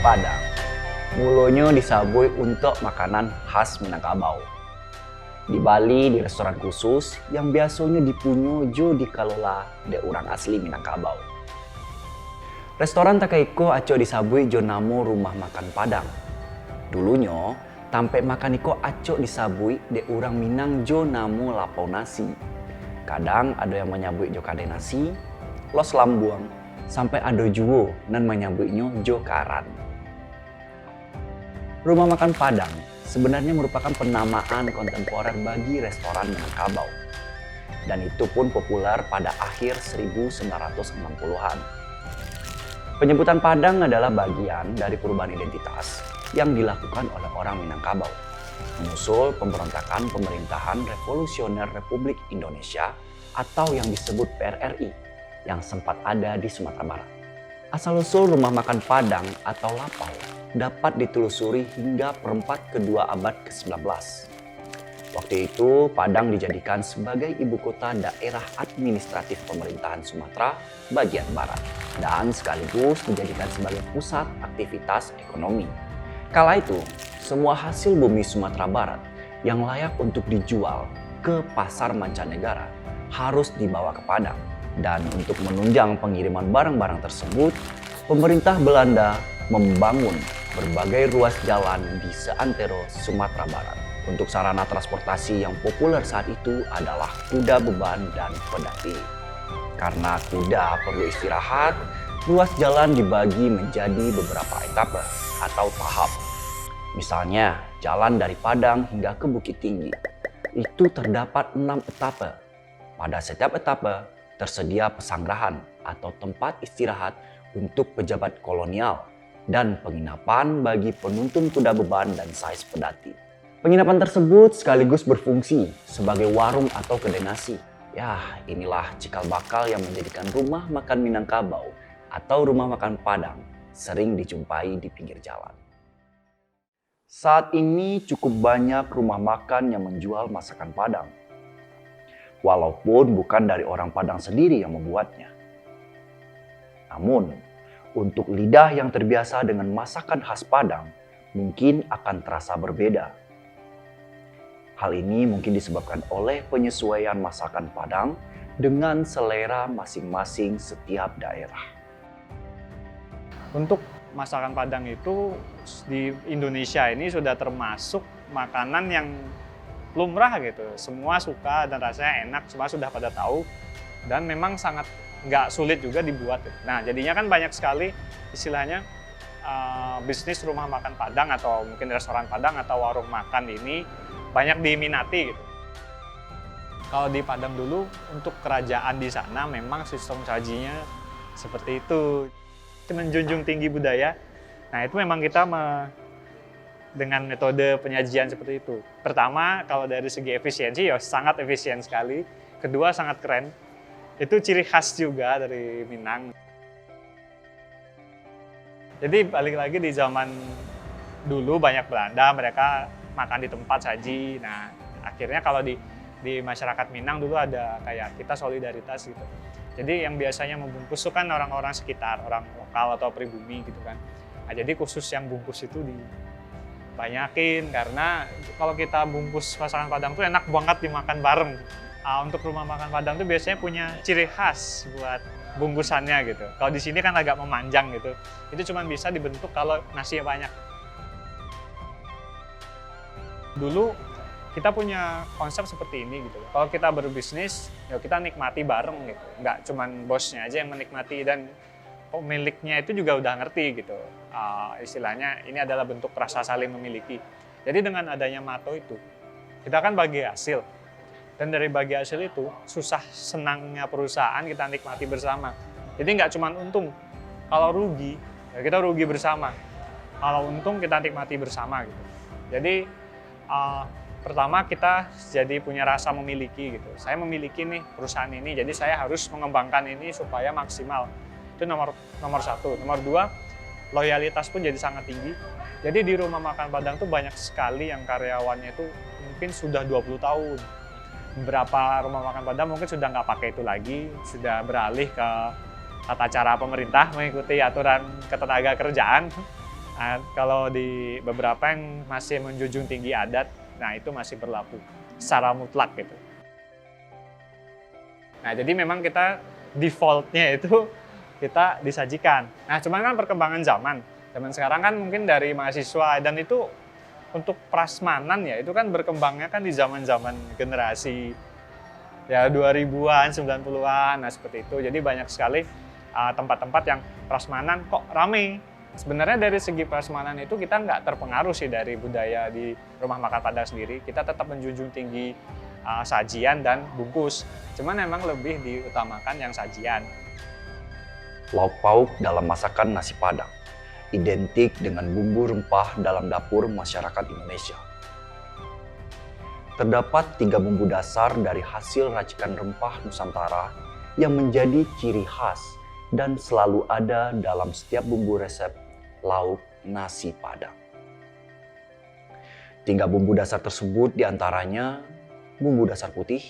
Padang. Mulanya disabui untuk makanan khas Minangkabau. Di Bali, di restoran khusus yang biasanya dipunyo jo dikelola de orang asli Minangkabau. Restoran Takaiko aco disabui jo namo Rumah Makan Padang. Dulunya, tampe makan iko aco disabui de orang Minang jo namo lapau nasi. Kadang ada yang menyabui jo kade nasi, los lambuang, sampai ada juwo nan menyabuinya jo karan. Rumah Makan Padang sebenarnya merupakan penamaan kontemporer bagi restoran Minangkabau. Dan itu pun populer pada akhir 1960-an. Penyebutan Padang adalah bagian dari perubahan identitas yang dilakukan oleh orang Minangkabau, menyusul pemberontakan pemerintahan Revolusioner Republik Indonesia atau yang disebut PRRI yang sempat ada di Sumatera Barat. Asal-usul Rumah Makan Padang atau Lapau dapat ditelusuri hingga perempat kedua abad ke-19. Waktu itu, Padang dijadikan sebagai ibu kota daerah administratif pemerintahan Sumatera bagian Barat dan sekaligus dijadikan sebagai pusat aktivitas ekonomi. Kala itu, semua hasil bumi Sumatera Barat yang layak untuk dijual ke pasar mancanegara harus dibawa ke Padang. Dan untuk menunjang pengiriman barang-barang tersebut, pemerintah Belanda membangun berbagai ruas jalan di seantero Sumatera Barat. Untuk sarana transportasi yang populer saat itu adalah kuda beban dan pedati. Karena kuda perlu istirahat, ruas jalan dibagi menjadi beberapa etape atau tahap. Misalnya, jalan dari Padang hingga ke Bukit Tinggi. Itu terdapat 6 etape. Pada setiap etape, tersedia pesanggrahan atau tempat istirahat untuk pejabat kolonial dan penginapan bagi penuntun kuda beban dan sais pedati. Penginapan tersebut sekaligus berfungsi sebagai warung atau kedai nasi. Ya, inilah cikal bakal yang menjadikan Rumah Makan Minangkabau atau Rumah Makan Padang sering dijumpai di pinggir jalan. Saat ini cukup banyak rumah makan yang menjual masakan Padang. Walaupun bukan dari orang Padang sendiri yang membuatnya. Namun, untuk lidah yang terbiasa dengan masakan khas Padang, mungkin akan terasa berbeda. Hal ini mungkin disebabkan oleh penyesuaian masakan Padang dengan selera masing-masing setiap daerah. Untuk masakan Padang itu di Indonesia ini sudah termasuk makanan yang lumrah gitu, semua suka dan rasanya enak, semua sudah pada tahu dan memang sangat nggak sulit juga dibuat. Nah jadinya kan banyak sekali istilahnya bisnis rumah makan Padang atau mungkin restoran Padang atau warung makan ini banyak diminati gitu. Kalau di Padang dulu untuk kerajaan di sana memang sistem sajinya seperti itu, menjunjung tinggi budaya. Nah itu memang kita dengan metode penyajian seperti itu. Pertama, kalau dari segi efisiensi, ya sangat efisien sekali. Kedua, sangat keren. Itu ciri khas juga dari Minang. Jadi balik lagi di zaman dulu banyak Belanda, mereka makan di tempat saji. Nah, akhirnya kalau di masyarakat Minang dulu ada kayak kita solidaritas gitu. Jadi yang biasanya membungkus itu kan orang-orang sekitar, orang lokal atau pribumi gitu kan. Nah, jadi khusus yang bungkus itu banyakin karena kalau kita bungkus masakan Padang tuh enak banget dimakan bareng. Untuk rumah makan Padang tuh biasanya punya ciri khas buat bungkusannya gitu. Kalau di sini kan agak memanjang gitu. Itu cuma bisa dibentuk kalau nasinya banyak. Dulu kita punya konsep seperti ini gitu. Kalau kita berbisnis, ya kita nikmati bareng gitu. Nggak cuma bosnya aja yang menikmati dan pemiliknya itu juga udah ngerti gitu. Istilahnya ini adalah bentuk rasa saling memiliki. Jadi dengan adanya Mato itu, kita kan bagi hasil. Dan dari bagi hasil itu, susah senangnya perusahaan kita nikmati bersama. Jadi nggak cuma untung. Kalau rugi, ya kita rugi bersama. Kalau untung kita nikmati bersama gitu. Jadi pertama kita jadi punya rasa memiliki gitu. Saya memiliki nih perusahaan ini, jadi saya harus mengembangkan ini supaya maksimal. Itu nomor satu. Nomor dua, loyalitas pun jadi sangat tinggi. Jadi di rumah makan Padang tuh banyak sekali yang karyawannya itu mungkin sudah 20 tahun. Beberapa rumah makan Padang mungkin sudah nggak pakai itu lagi, sudah beralih ke tata cara pemerintah mengikuti aturan ketenaga kerjaan. Nah, kalau di beberapa yang masih menjunjung tinggi adat, nah itu masih berlaku secara mutlak gitu. Nah, jadi memang kita default-nya itu kita disajikan. Nah, cuman kan perkembangan zaman sekarang kan mungkin dari mahasiswa dan itu untuk prasmanan ya, itu kan berkembangnya kan di zaman-zaman generasi ya 2000-an, 90-an, nah seperti itu. Jadi banyak sekali tempat-tempat yang prasmanan kok rame. Sebenarnya dari segi prasmanan itu kita nggak terpengaruh sih dari budaya di rumah makan Padang sendiri. Kita tetap menjunjung tinggi sajian dan bungkus. Cuman memang lebih diutamakan yang sajian. Lauk pauk dalam masakan nasi Padang identik dengan bumbu rempah dalam dapur masyarakat Indonesia. Terdapat 3 bumbu dasar dari hasil racikan rempah Nusantara yang menjadi ciri khas dan selalu ada dalam setiap bumbu resep lauk nasi Padang. 3 bumbu dasar tersebut diantaranya bumbu dasar putih,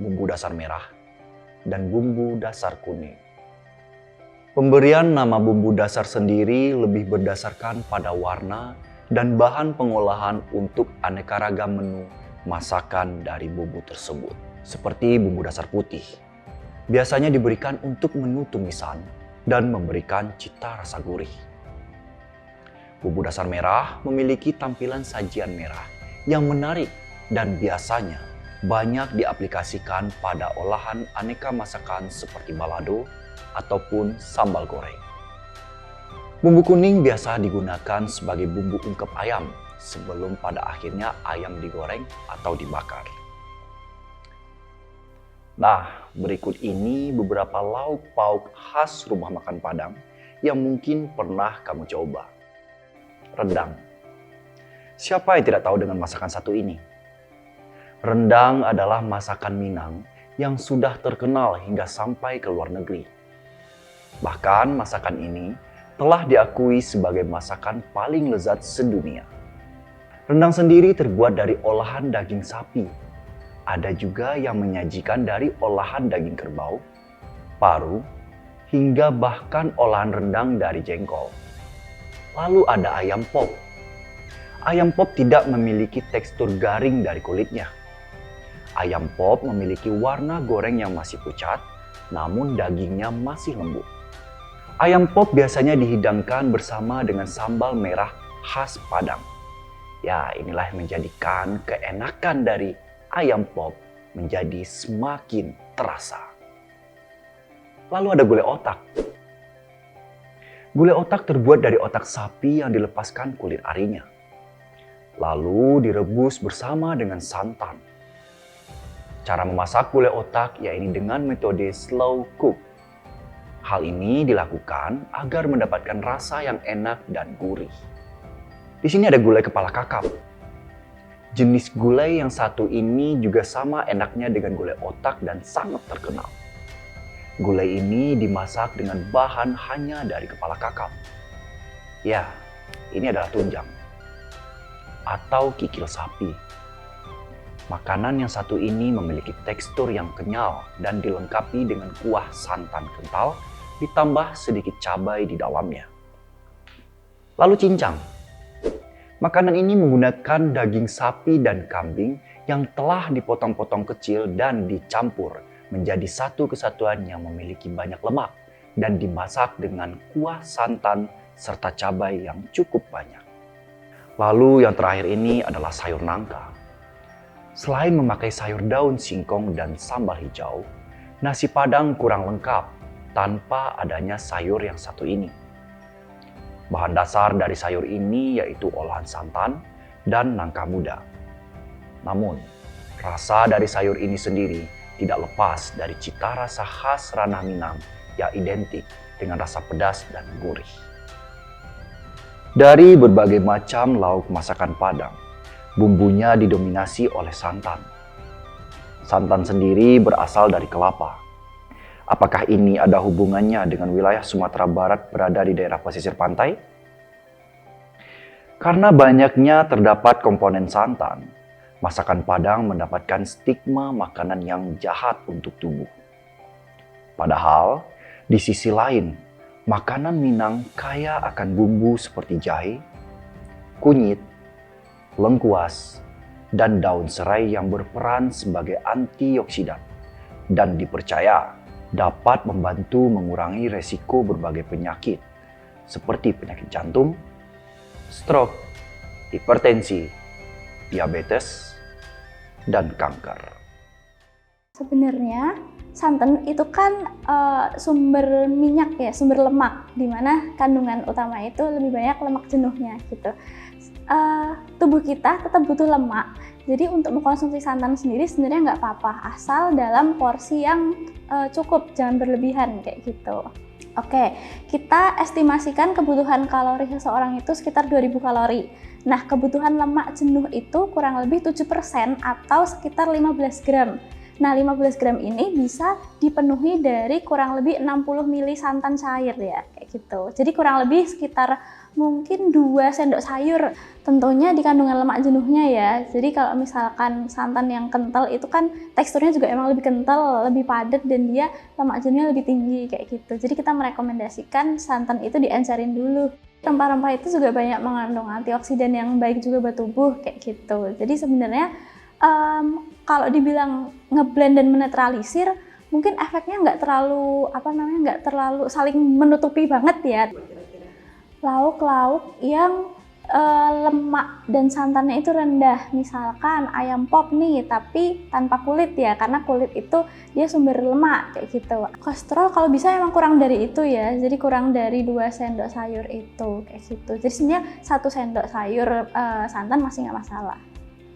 bumbu dasar merah, dan bumbu dasar kuning. Pemberian nama bumbu dasar sendiri lebih berdasarkan pada warna dan bahan pengolahan untuk aneka ragam menu masakan dari bumbu tersebut. Seperti bumbu dasar putih, biasanya diberikan untuk menu tumisan dan memberikan cita rasa gurih. Bumbu dasar merah memiliki tampilan sajian merah yang menarik dan biasanya banyak diaplikasikan pada olahan aneka masakan seperti balado ataupun sambal goreng. Bumbu kuning biasa digunakan sebagai bumbu ungkep ayam sebelum pada akhirnya ayam digoreng atau dibakar. Nah, berikut ini beberapa lauk pauk khas rumah makan Padang yang mungkin pernah kamu coba. Rendang. Siapa yang tidak tahu dengan masakan satu ini? Rendang adalah masakan Minang yang sudah terkenal hingga sampai ke luar negeri. Bahkan masakan ini telah diakui sebagai masakan paling lezat sedunia. Rendang sendiri terbuat dari olahan daging sapi. Ada juga yang menyajikan dari olahan daging kerbau, paru, hingga bahkan olahan rendang dari jengkol. Lalu ada ayam pop. Ayam pop tidak memiliki tekstur garing dari kulitnya. Ayam pop memiliki warna goreng yang masih pucat, namun dagingnya masih lembut. Ayam pop biasanya dihidangkan bersama dengan sambal merah khas Padang. Ya, inilah yang menjadikan keenakan dari ayam pop menjadi semakin terasa. Lalu ada gulai otak. Gulai otak terbuat dari otak sapi yang dilepaskan kulit arinya. Lalu direbus bersama dengan santan. Cara memasak gulai otak yaitu dengan metode slow cook. Hal ini dilakukan agar mendapatkan rasa yang enak dan gurih. Di sini ada gulai kepala kakap. Jenis gulai yang satu ini juga sama enaknya dengan gulai otak dan sangat terkenal. Gulai ini dimasak dengan bahan hanya dari kepala kakap. Ya, ini adalah tunjang atau kikil sapi. Makanan yang satu ini memiliki tekstur yang kenyal dan dilengkapi dengan kuah santan kental ditambah sedikit cabai di dalamnya. Lalu cincang. Makanan ini menggunakan daging sapi dan kambing yang telah dipotong-potong kecil dan dicampur menjadi satu kesatuan yang memiliki banyak lemak dan dimasak dengan kuah santan serta cabai yang cukup banyak. Lalu yang terakhir ini adalah sayur nangka. Selain memakai sayur daun singkong dan sambal hijau, nasi Padang kurang lengkap tanpa adanya sayur yang satu ini. Bahan dasar dari sayur ini yaitu olahan santan dan nangka muda. Namun, rasa dari sayur ini sendiri tidak lepas dari cita rasa khas ranah Minang yang identik dengan rasa pedas dan gurih. Dari berbagai macam lauk masakan Padang, bumbunya didominasi oleh santan. Santan sendiri berasal dari kelapa. Apakah ini ada hubungannya dengan wilayah Sumatera Barat berada di daerah pesisir pantai? Karena banyaknya terdapat komponen santan, masakan Padang mendapatkan stigma makanan yang jahat untuk tubuh. Padahal, di sisi lain, Makanan Minang kaya akan bumbu seperti jahe, kunyit, lengkuas, dan daun serai yang berperan sebagai antioksidan dan dipercaya dapat membantu mengurangi resiko berbagai penyakit seperti penyakit jantung, stroke, hipertensi, diabetes, dan kanker. Sebenarnya santan itu kan sumber minyak ya, sumber lemak, di mana kandungan utama itu lebih banyak lemak jenuhnya gitu. Tubuh kita tetap butuh lemak, jadi untuk mengkonsumsi santan sendiri sebenarnya nggak apa-apa, asal dalam porsi yang cukup, jangan berlebihan kayak gitu. Oke, kita estimasikan kebutuhan kalori seseorang itu sekitar 2000 kalori. Nah, kebutuhan lemak jenuh itu kurang lebih 7% atau sekitar 15 gram. Nah, 15 gram ini bisa dipenuhi dari kurang lebih 60 ml santan cair ya, kayak gitu. Jadi kurang lebih sekitar mungkin 2 sendok sayur, tentunya di kandungan lemak jenuhnya ya. Jadi kalau misalkan santan yang kental itu kan teksturnya juga emang lebih kental, lebih padat, dan dia lemak jenuhnya lebih tinggi kayak gitu. Jadi kita merekomendasikan santan itu diencerin dulu. Rempah-rempah itu juga banyak mengandung antioksidan yang baik juga buat tubuh kayak gitu. Jadi sebenarnya kalau dibilang ngeblend dan menetralisir, mungkin efeknya nggak terlalu saling menutupi banget ya. Lauk-lauk yang lemak dan santannya itu rendah, misalkan ayam pop nih tapi tanpa kulit ya, karena kulit itu dia sumber lemak kayak gitu. Kolesterol kalau bisa emang kurang dari itu ya, jadi kurang dari 2 sendok sayur itu kayak gitu. Jadi sebenarnya 1 sendok sayur santan masih nggak masalah.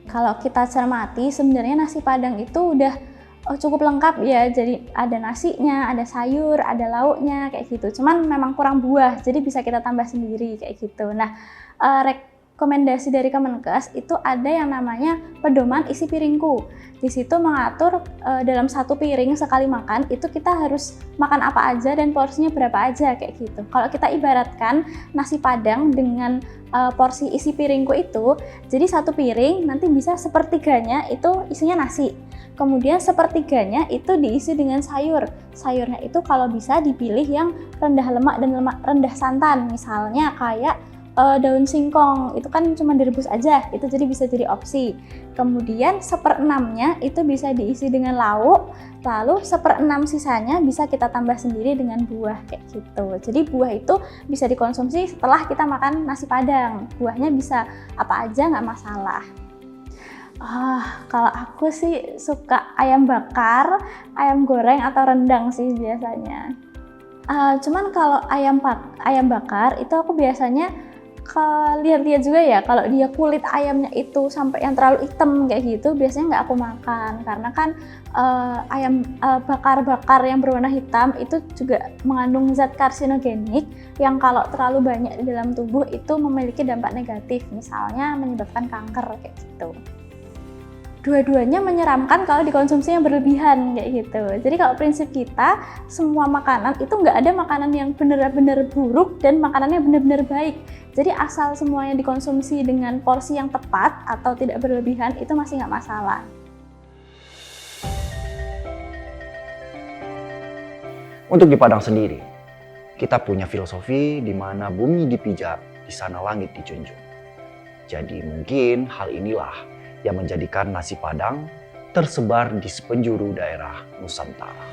Kalau kita cermati, sebenarnya nasi Padang itu udah cukup lengkap ya. Jadi ada nasinya, ada sayur, ada lauknya kayak gitu. Cuman memang kurang buah, jadi bisa kita tambah sendiri kayak gitu. Nah, rekomendasi dari Kemenkes itu ada yang namanya pedoman isi piringku. Di situ mengatur dalam 1 piring sekali makan itu kita harus makan apa aja dan porsinya berapa aja kayak gitu. Kalau kita ibaratkan nasi Padang dengan porsi isi piringku itu, jadi 1 piring nanti bisa sepertiganya itu isinya nasi, kemudian sepertiganya itu diisi dengan sayur. Sayurnya itu kalau bisa dipilih yang rendah lemak dan rendah santan, misalnya kayak daun singkong itu kan cuma direbus aja, itu jadi bisa jadi opsi. Kemudian 1/6-nya itu bisa diisi dengan lauk, lalu 1/6 sisanya bisa kita tambah sendiri dengan buah kayak gitu. Jadi buah itu bisa dikonsumsi setelah kita makan nasi Padang. Buahnya bisa apa aja nggak masalah. Kalau aku sih suka ayam bakar, ayam goreng atau rendang sih biasanya. Cuman kalau ayam bakar itu aku biasanya lihat-lihat juga ya, kalau dia kulit ayamnya itu sampai yang terlalu hitam kayak gitu biasanya nggak aku makan, karena kan ayam bakar-bakar yang berwarna hitam itu juga mengandung zat karsinogenik yang kalau terlalu banyak di dalam tubuh itu memiliki dampak negatif, misalnya menyebabkan kanker kayak gitu. Dua-duanya menyeramkan kalau dikonsumsi yang berlebihan kayak gitu. Jadi kalau prinsip kita, semua makanan itu nggak ada makanan yang benar-benar buruk dan makanannya benar-benar baik. Jadi asal semuanya dikonsumsi dengan porsi yang tepat atau tidak berlebihan itu masih nggak masalah. Untuk di Padang sendiri, kita punya filosofi di mana bumi dipijak, di sana langit dijunjung. Jadi mungkin hal inilah yang menjadikan nasi Padang tersebar di sepenjuru daerah Nusantara.